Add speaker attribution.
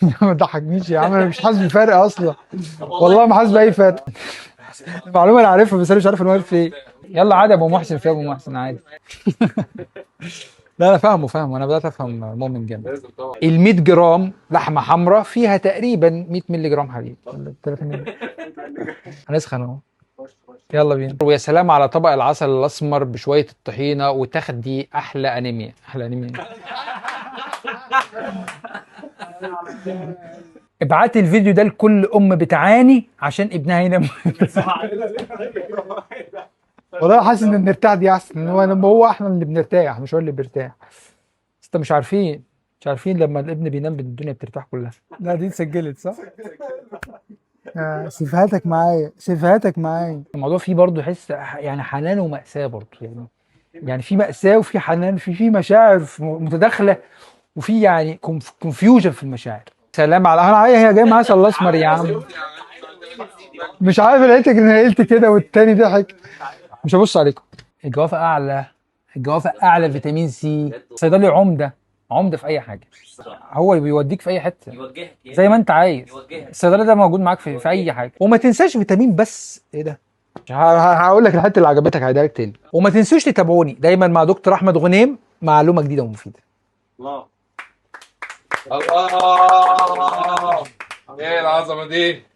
Speaker 1: ما تضحكنيش يا عم، انا مش حاسس بفرق اصلا. والله ما حاسس باي فرق. المعلومه انا عارفها بس انا مش عارف انا واقف فين. يلا عادي يا ابو محسن، في ابو محسن عادي. لا انا فاهمه، انا بدات افهم مؤمن جامد. ال 100 جرام لحمه حمراء فيها تقريبا 100 مللي جرام حديد ولا 3 مللي. هنسخن اهو. يلا بينا. ويا سلام على طبق العسل الاسمر بشويه الطحينه، وتاخد دي احلى انيميا، احلى انيميا. ابعت الفيديو ده لكل ام بتعاني عشان ابنها ينام. والله حاسس ان بنرتاح دي احسن، ان هو لما هو احنا اللي بنرتاح مش هو اللي بيرتاح. بس انت مش عارفين لما الابن بينام الدنيا بترتاح كلها. لا دي اتسجلت صح؟ سفهاتك معايا، سفهاتك معايا. الموضوع فيه برضه حس يعني حنان ومأساة برضه يعني. يعني في مأساة وفي حنان، في مشاعر متداخلة، وفي يعني كونفيوجن في المشاعر. سلام على هي جايه معايا عسل اسمر يا عم. مش عارف لقيتك ان قلت كده والتاني ضحك. مش هبص عليكم. الجوافه اعلى. الجوافه اعلى فيتامين سي. صيدلي عمده في اي حاجه. هو بيوديك في اي حته زي ما انت عايز. الصيدلي ده موجود معاك في اي حاجه. وما تنساش فيتامين بس ايه ده. هقول لك الحته اللي عجبتك هعيدها لك تاني. وما تنسوش تتابعوني دايما مع دكتور احمد غنيم، معلومه جديده ومفيده.
Speaker 2: الله. الله. ايه العظمه دي.